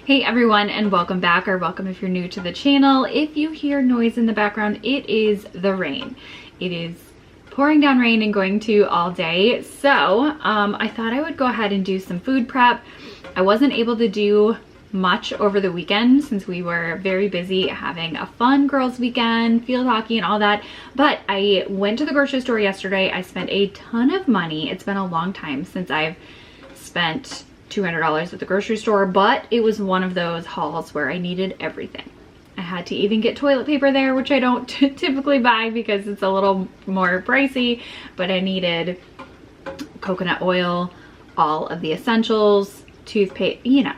Hey everyone, and welcome back, or welcome if you're new to the channel. If you hear noise in the background, it is the rain. It is pouring down rain and going to all day. So I thought I would go ahead and do some food prep. I wasn't able to do much over the weekend since we were very busy having a fun girls weekend, field hockey and all that. But I went to the grocery store yesterday. I spent a ton of money. It's been a long time since I've spent $200 at the grocery store, but it was one of those hauls where I needed everything. I had to even get toilet paper there, which I don't typically buy because it's a little more pricey, but I needed coconut oil, all of the essentials, toothpaste, you know.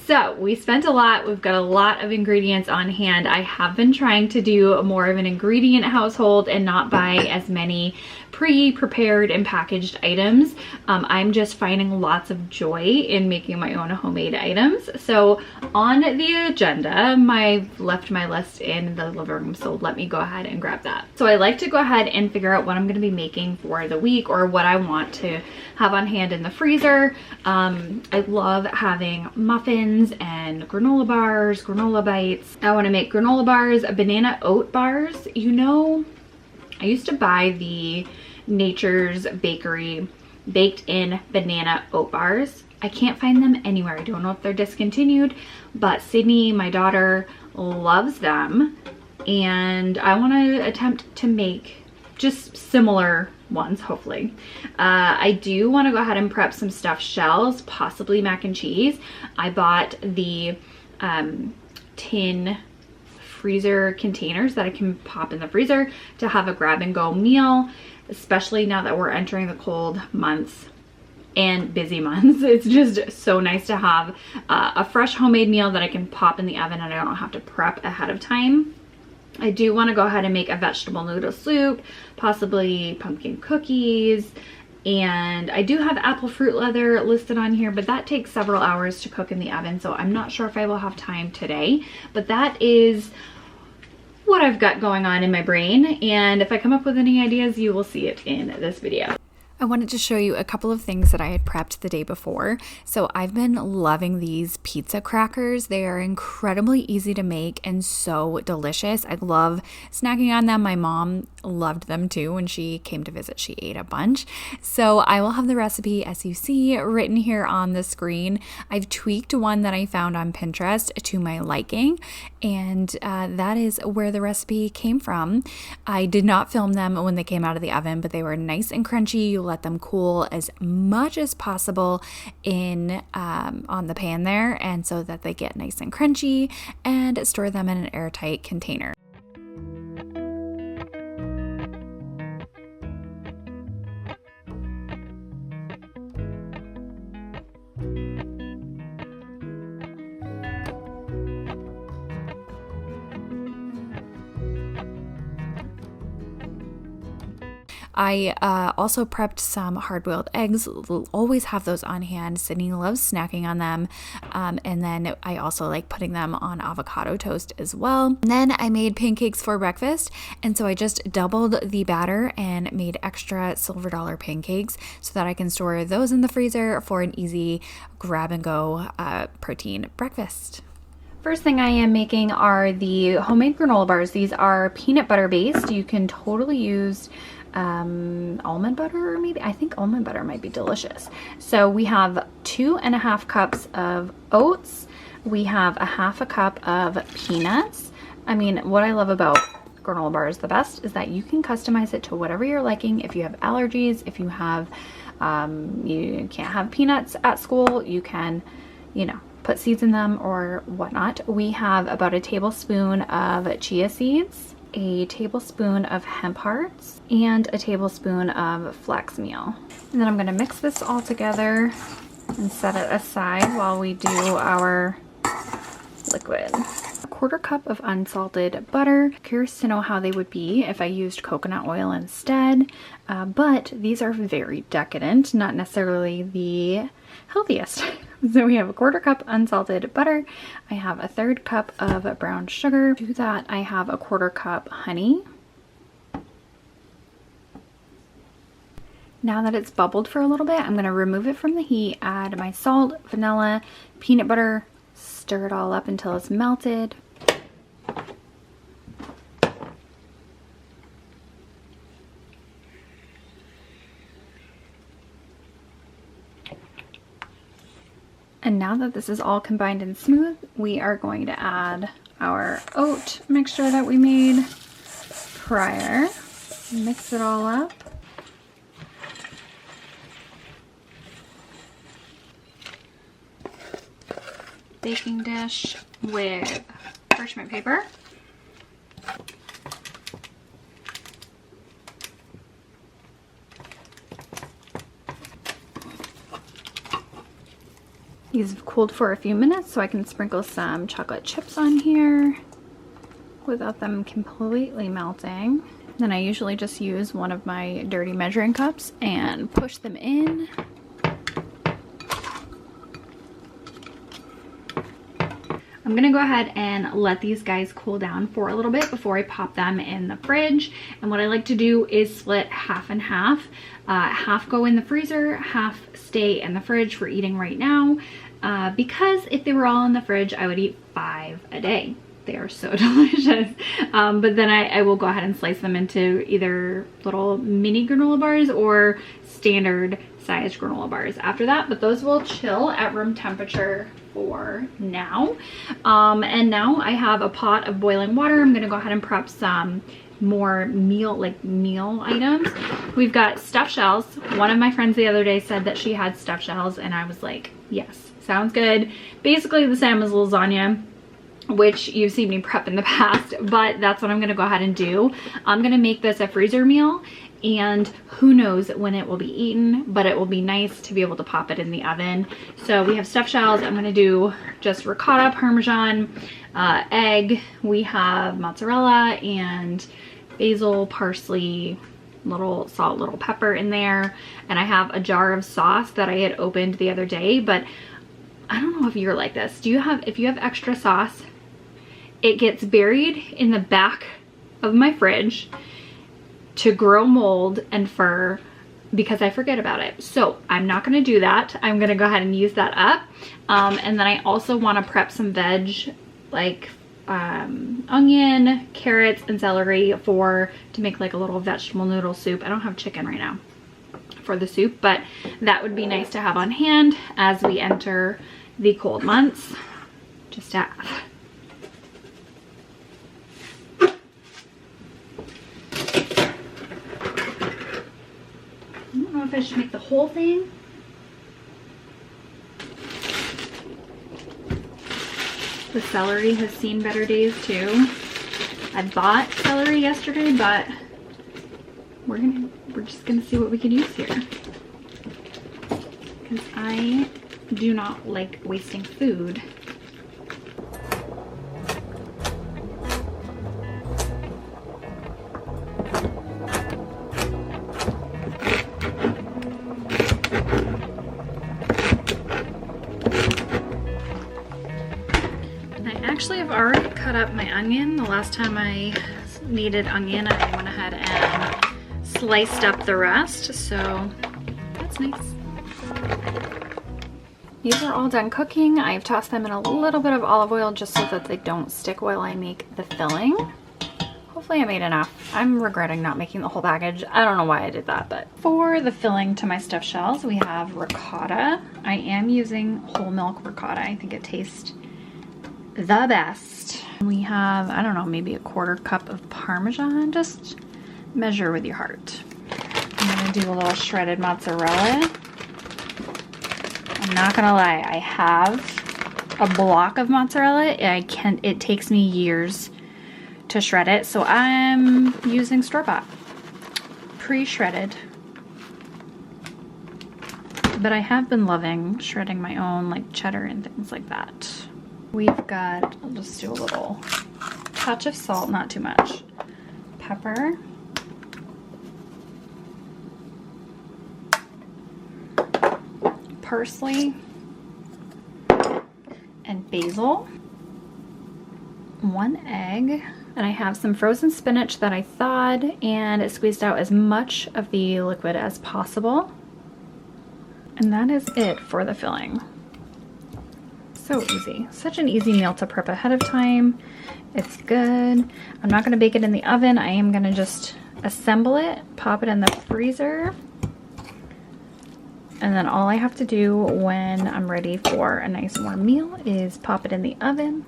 So we spent a lot. We've got a lot of ingredients on hand. I have been trying to do more of an ingredient household and not buy as many pre-prepared and packaged items. I'm just finding lots of joy in making my own homemade items. So on the agenda, I've left my list in the living room, so let me go ahead and grab that. So I like to go ahead and figure out what I'm going to be making for the week or what I want to have on hand in the freezer. I love having muffins and granola bars, granola bites. I want to make granola bars, banana oat bars. You know, I used to buy the Nature's Bakery baked in banana oat bars. I can't find them anywhere. I don't know if they're discontinued, but Sydney, my daughter, loves them, and I want to attempt to make just similar ones, hopefully. I do want to go ahead and prep some stuffed shells, possibly mac and cheese. I bought the tin freezer containers that I can pop in the freezer to have a grab and go meal, especially now that we're entering the cold months and busy months. It's just so nice to have a fresh homemade meal that I can pop in the oven and I don't have to prep ahead of time. I do want to go ahead and make a vegetable noodle soup, possibly pumpkin cookies, and I do have apple fruit leather listed on here, but that takes several hours to cook in the oven, so I'm not sure if I will have time today. But that is what I've got going on in my brain, and if I come up with any ideas, you will see it in this video. I wanted to show you a couple of things that I had prepped the day before. So I've been loving these pizza crackers. They are incredibly easy to make and so delicious. I love snacking on them. My mom loved them too. When she came to visit, she ate a bunch. So I will have the recipe, as you see, written here on the screen. I've tweaked one that I found on Pinterest to my liking, and that is where the recipe came from. I did not film them when they came out of the oven, but they were nice and crunchy. You let them cool as much as possible in on the pan there, and so that they get nice and crunchy, and store them in an airtight container. I also prepped some hard-boiled eggs. We'll always have those on hand. Sydney loves snacking on them. And then I also like putting them on avocado toast as well. And then I made pancakes for breakfast. And so I just doubled the batter and made extra silver dollar pancakes so that I can store those in the freezer for an easy grab and go protein breakfast. First thing I am making are the homemade granola bars. These are peanut butter based. You can totally use almond butter, or maybe, I think almond butter might be delicious. So we have 2.5 cups of oats. We have a half a cup of peanuts. I mean, what I love about granola bars the best is that you can customize it to whatever you're liking. If you have allergies, if you have, you can't have peanuts at school, you can, you know, put seeds in them or whatnot. We have about a tablespoon of chia seeds, a tablespoon of hemp hearts, and a tablespoon of flax meal. And then I'm going to mix this all together and set it aside while we do our liquid. A quarter cup of unsalted butter. Curious to know how they would be if I used coconut oil instead, but these are very decadent, not necessarily the healthiest. So we have a quarter cup unsalted butter. I have a third cup of brown sugar. To that I have a quarter cup honey. Now that it's bubbled for a little bit, I'm going to remove it from the heat, add my salt, vanilla, peanut butter, stir it all up until it's melted. And now that this is all combined and smooth, we are going to add our oat mixture that we made prior. Mix it all up. Baking dish with parchment paper. These have cooled for a few minutes so I can sprinkle some chocolate chips on here without them completely melting. Then I usually just use one of my dirty measuring cups and push them in. I'm gonna go ahead and let these guys cool down for a little bit before I pop them in the fridge. And what I like to do is split half and half. Half go in the freezer, half stay in the fridge for eating right now. Because if they were all in the fridge, I would eat 5 a day. They are so delicious. But then I will go ahead and slice them into either little mini granola bars or standard sized granola bars after that. But those will chill at room temperature for now. And now I have a pot of boiling water. I'm gonna go ahead and prep some more meal items. We've got stuffed shells. One of my friends the other day said that she had stuffed shells, and I was like, yes, sounds good. Basically the same as lasagna, which you've seen me prep in the past, but that's what I'm gonna go ahead and do. I'm gonna make this a freezer meal, and who knows when it will be eaten, but it will be nice to be able to pop it in the oven. So we have stuffed shells. I'm gonna do just ricotta, Parmesan, egg. We have mozzarella and basil, parsley, little salt, little pepper in there. And I have a jar of sauce that I had opened the other day, but I don't know if you're like this. If you have extra sauce, it gets buried in the back of my fridge to grow mold and fur because I forget about it. So I'm not gonna do that. I'm gonna go ahead and use that up. And then I also wanna prep some veg like onion, carrots, and celery to make like a little vegetable noodle soup. I don't have chicken right now for the soup, but that would be nice to have on hand as we enter the cold months. Just to have. I don't know if I should make the whole thing. The celery has seen better days too. I bought celery yesterday, but we're just gonna see what we can use here. Because I do not like wasting food. Actually, I've already cut up my onion. The last time I needed onion, I went ahead and sliced up the rest, so that's nice. These are all done cooking. I've tossed them in a little bit of olive oil just so that they don't stick while I make the filling. Hopefully I made enough. I'm regretting not making the whole package. I don't know why I did that, but for the filling to my stuffed shells, we have ricotta. I am using whole milk ricotta. I think it tastes the best. We have, I don't know, maybe a 1/4 cup of Parmesan. Just measure with your heart. I'm gonna do a little shredded mozzarella. I'm not gonna lie, I have a block of mozzarella. It takes me years to shred it, so I'm using store-bought, pre-shredded. But I have been loving shredding my own, like cheddar and things like that. We've got, I'll just do a little touch of salt, not too much. Pepper. Parsley. And basil. 1 egg. And I have some frozen spinach that I thawed, and it squeezed out as much of the liquid as possible. And that is it for the filling. So easy. Such an easy meal to prep ahead of time. It's good. I'm not gonna bake it in the oven. I am gonna just assemble it, pop it in the freezer. And then all I have to do when I'm ready for a nice warm meal is pop it in the oven.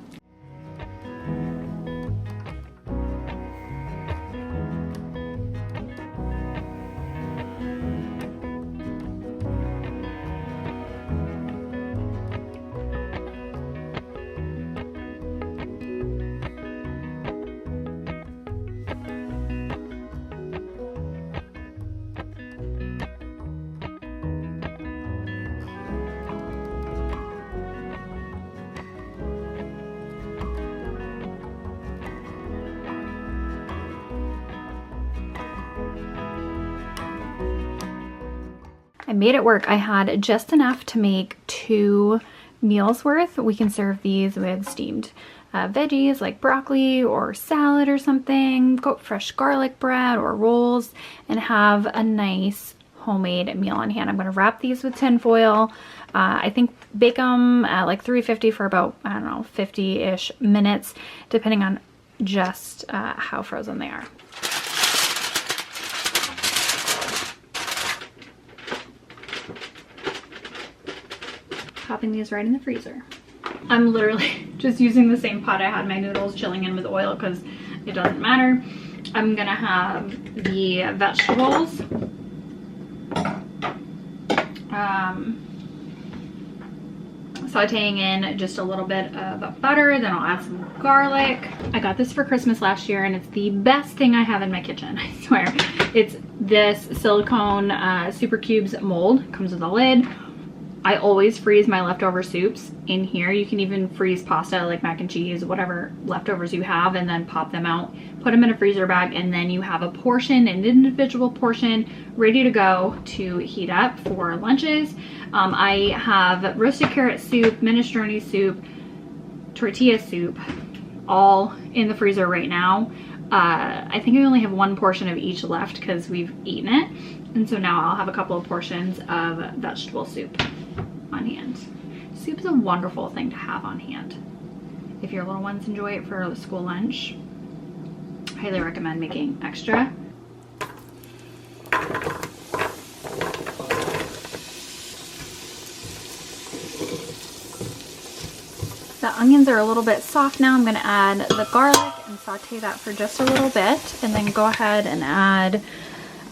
I made it work. I had just enough to make 2 meals worth. We can serve these with steamed veggies like broccoli or salad or something, fresh garlic bread or rolls, and have a nice homemade meal on hand. I'm going to wrap these with tin foil. I think bake them at like 350 for about, I don't know, 50-ish minutes, depending on just how frozen they are. Popping these right in the freezer. I'm literally just using the same pot I had my noodles chilling in with oil because it doesn't matter. I'm gonna have the vegetables. Sauteing in just a little bit of butter, then I'll add some garlic. I got this for Christmas last year and it's the best thing I have in my kitchen, I swear. It's this silicone Super Cubes mold, comes with a lid. I always freeze my leftover soups in here. You can even freeze pasta like mac and cheese, whatever leftovers you have, and then pop them out, put them in a freezer bag, and then you have a portion, an individual portion, ready to go to heat up for lunches. I have roasted carrot soup, minestrone soup, tortilla soup, all in the freezer right now. I think I only have 1 portion of each left because we've eaten it. And so now I'll have a couple of portions of vegetable soup on hand. Soup is a wonderful thing to have on hand. If your little ones enjoy it for school lunch, I highly recommend making extra. The onions are a little bit soft now. I'm going to add the garlic and saute that for just a little bit, and then go ahead and add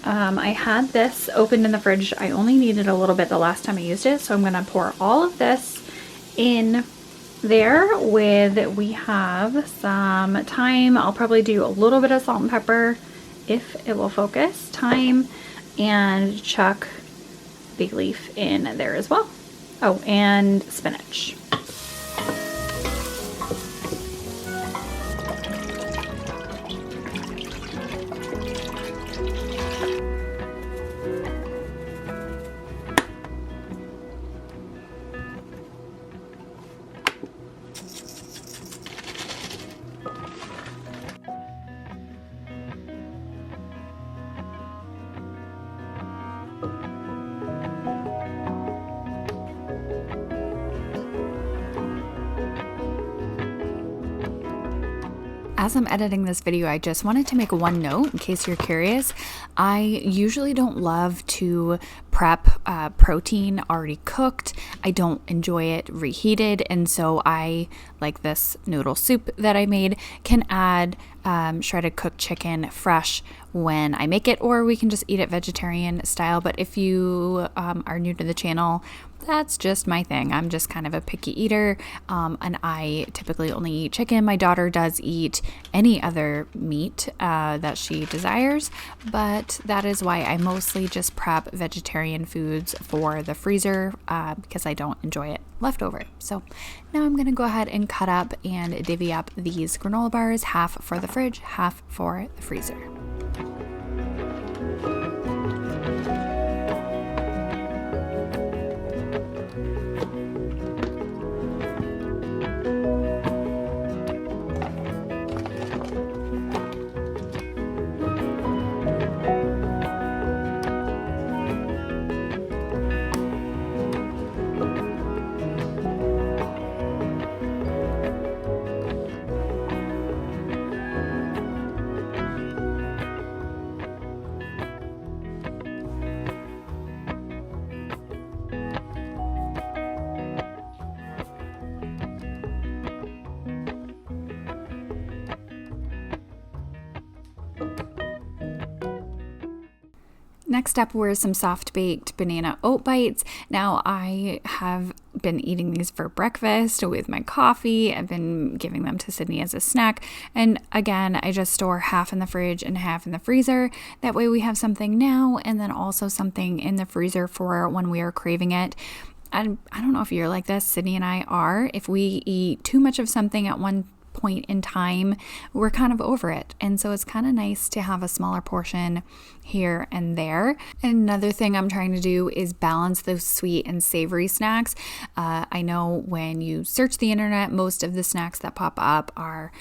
I had this opened in the fridge. I only needed a little bit the last time I used it, so I'm going to pour all of this in there with, we have some thyme. I'll probably do a little bit of salt and pepper if it will focus. Thyme, and chuck big leaf in there as well. Oh, and spinach. As I'm editing this video, I just wanted to make one note in case you're curious. I usually don't love to prep protein already cooked. I don't enjoy it reheated, and so I, like this noodle soup that I made, can add shredded cooked chicken fresh when I make it, or we can just eat it vegetarian style. But if you are new to the channel, that's just my thing. I'm just kind of a picky eater, and I typically only eat chicken. My daughter does eat any other meat that she desires, but that is why I mostly just prep vegetarian foods for the freezer because I don't enjoy it leftover. So now I'm going to go ahead and cut up and divvy up these granola bars, half for the fridge, half for the freezer. Next up were some soft-baked banana oat bites. Now, I have been eating these for breakfast with my coffee. I've been giving them to Sydney as a snack. And again, I just store half in the fridge and half in the freezer. That way we have something now and then also something in the freezer for when we are craving it. And I don't know if you're like this, Sydney and I are. If we eat too much of something at one point in time, we're kind of over it. And so it's kind of nice to have a smaller portion here and there. And another thing I'm trying to do is balance those sweet and savory snacks. I know when you search the internet, most of the snacks that pop up are,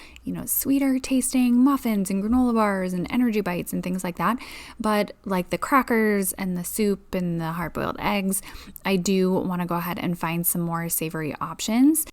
sweeter tasting muffins and granola bars and energy bites and things like that. But like the crackers and the soup and the hard-boiled eggs, I do want to go ahead and find some more savory options.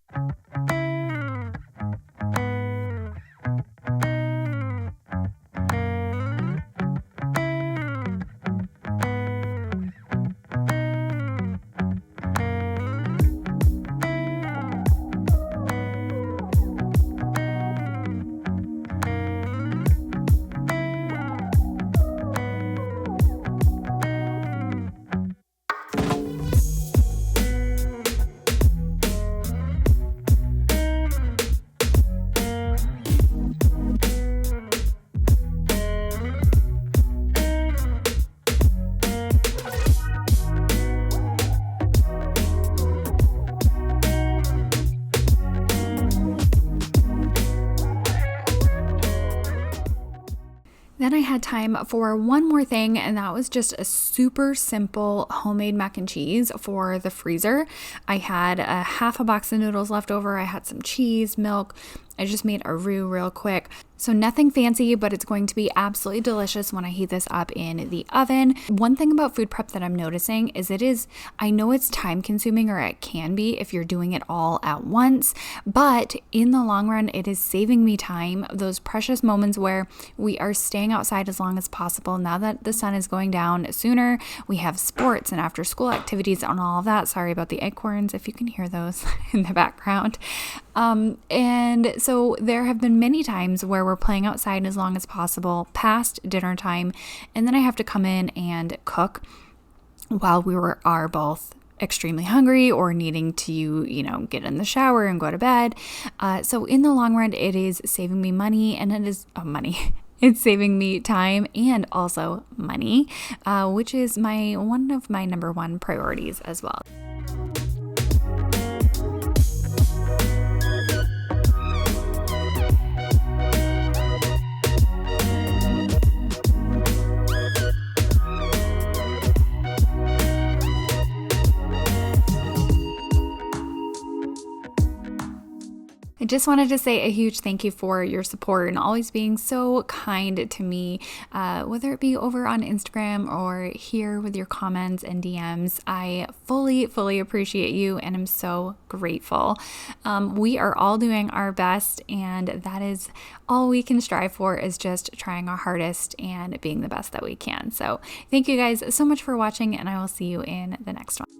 Then I had time for one more thing, and that was just a super simple homemade mac and cheese for the freezer. I had a half a box of noodles left over. I had some cheese, milk. I just made a roux real quick. So nothing fancy, but it's going to be absolutely delicious when I heat this up in the oven. One thing about food prep that I'm noticing is I know it's time consuming, or it can be if you're doing it all at once, but in the long run, it is saving me time. Those precious moments where we are staying outside as long as possible. Now that the sun is going down sooner, we have sports and after school activities and all of that. Sorry about the acorns if you can hear those in the background. And so there have been many times where we're playing outside as long as possible past dinner time, and then I have to come in and cook while are both extremely hungry or needing to, get in the shower and go to bed. So in the long run, it is saving me money, and money. It's saving me time and also money, which is one of my number one priorities as well. I just wanted to say a huge thank you for your support and always being so kind to me, whether it be over on Instagram or here with your comments and DMs. I fully appreciate you, and I'm so grateful. We are all doing our best, and that is all we can strive for, is just trying our hardest and being the best that we can. So thank you guys so much for watching, and I will see you in the next one.